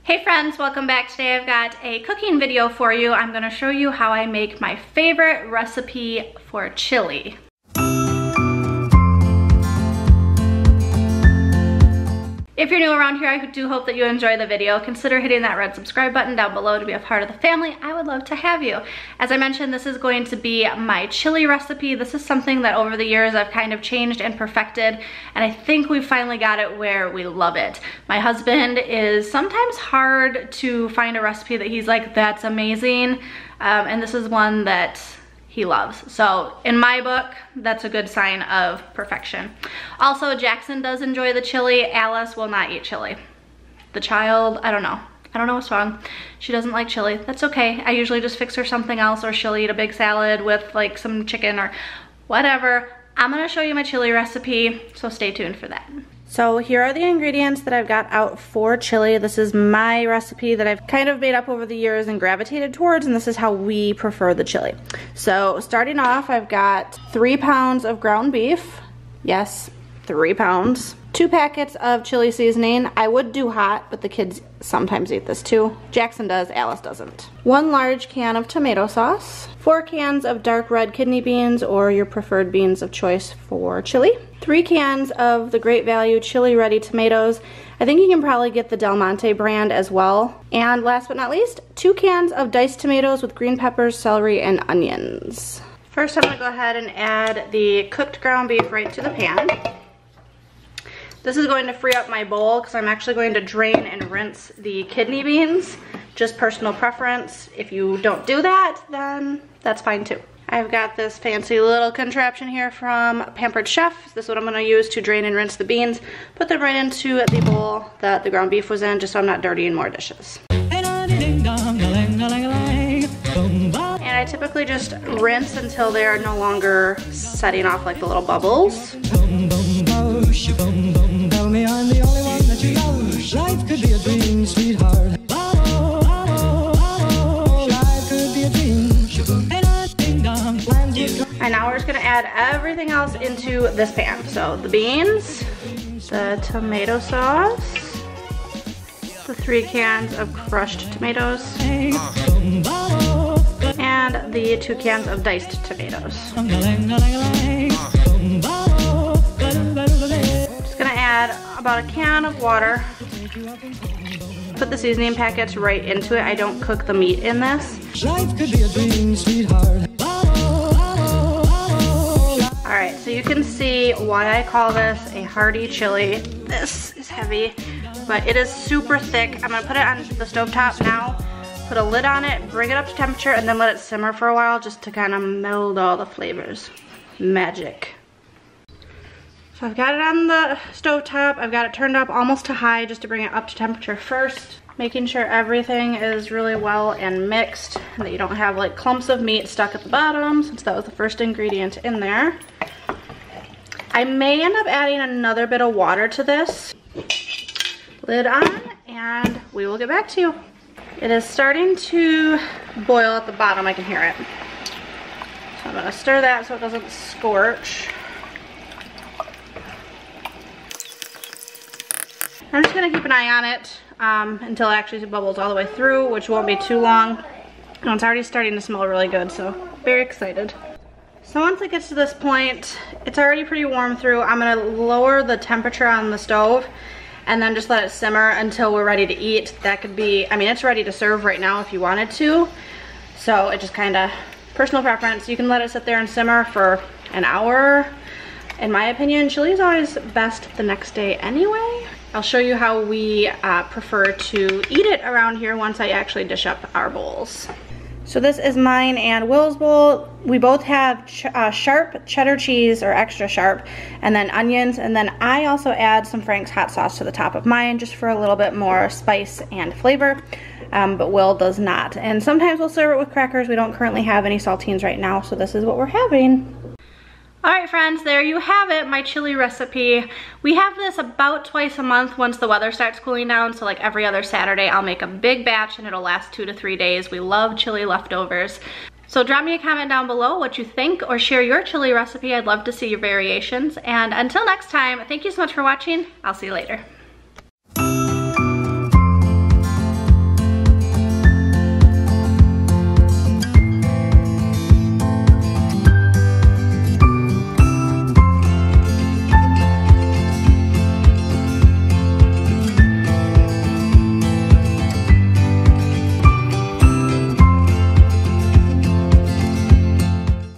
Hey friends, welcome back. Today I've got a cooking video for you. I'm gonna show you how I make my favorite recipe for chili. If you're new around here, I do hope that you enjoy the video. Consider hitting that red subscribe button down below to be a part of the family. I would love to have you. As I mentioned, this is going to be my chili recipe. This is something that over the years I've kind of changed and perfected, and I think we finally got it where we love it. My husband is sometimes hard to find a recipe that he's like, that's amazing, and this is one that he loves. So in my book, that's a good sign of perfection. Also, Jackson does enjoy the chili. Alice will not eat chili. The child, I don't know what's wrong. She doesn't like chili. That's okay. I usually just fix her something else, or she'll eat a big salad with like some chicken or whatever. I'm gonna show you my chili recipe, so stay tuned for that. So here are the ingredients that I've got out for chili. This is my recipe that I've kind of made up over the years and gravitated towards, and this is how we prefer the chili. So starting off, I've got 3 pounds of ground beef. Yes, 3 pounds. 2 packets of chili seasoning. I would do hot, but the kids sometimes eat this too. Jackson does, Alice doesn't. 1 large can of tomato sauce. 4 cans of dark red kidney beans, or your preferred beans of choice for chili. 3 cans of the Great Value Chili Ready tomatoes. I think you can probably get the Del Monte brand as well. And last but not least, 2 cans of diced tomatoes with green peppers, celery, and onions. First, I'm gonna go ahead and add the cooked ground beef right to the pan. This is going to free up my bowl because I'm actually going to drain and rinse the kidney beans. Just personal preference. If you don't do that, then that's fine too. I've got this fancy little contraption here from Pampered Chef. This is what I'm gonna use to drain and rinse the beans. Put them right into the bowl that the ground beef was in, just so I'm not dirtying more dishes. And I typically just rinse until they are no longer setting off like the little bubbles. Tell me I'm the only one that you love. Life could be a dream, sweetheart. Life could be a dream. And now we're just gonna add everything else into this pan. So the beans, the tomato sauce, the 3 cans of crushed tomatoes, and the 2 cans of diced tomatoes. Just gonna add about a can of water. Put the seasoning packets right into it. I don't cook the meat in this. Life could be a dream, sweetheart. Alright, so you can see why I call this a hearty chili. This is heavy, but it is super thick. I'm gonna put it on the stovetop now, put a lid on it, bring it up to temperature, and then let it simmer for a while just to kind of meld all the flavors. Magic. So I've got it on the stovetop. I've got it turned up almost to high just to bring it up to temperature first. Making sure everything is really well and mixed, and that you don't have like clumps of meat stuck at the bottom, since that was the first ingredient in there. I may end up adding another bit of water to this. Lid on, and we will get back to you. It is starting to boil at the bottom, I can hear it. So I'm gonna stir that so it doesn't scorch. I'm just gonna keep an eye on it until it actually bubbles all the way through, which won't be too long. And it's already starting to smell really good, so very excited. So once it gets to this point, it's already pretty warm through. I'm gonna lower the temperature on the stove and then just let it simmer until we're ready to eat. That could be, I mean, it's ready to serve right now if you wanted to. So it just kinda, personal preference. You can let it sit there and simmer for an hour. In my opinion, chili is always best the next day anyway. I'll show you how we prefer to eat it around here once I actually dish up our bowls. So this is mine and Will's bowl. We both have sharp cheddar cheese, or extra sharp, and then onions, and then I also add some Frank's hot sauce to the top of mine just for a little bit more spice and flavor, but Will does not. And sometimes we'll serve it with crackers. We don't currently have any saltines right now, so this is what we're having. Alright friends, there you have it, my chili recipe. We have this about twice a month once the weather starts cooling down, so like every other Saturday I'll make a big batch and it'll last 2 to 3 days. We love chili leftovers. So drop me a comment down below what you think, or share your chili recipe. I'd love to see your variations. And until next time, thank you so much for watching. I'll see you later.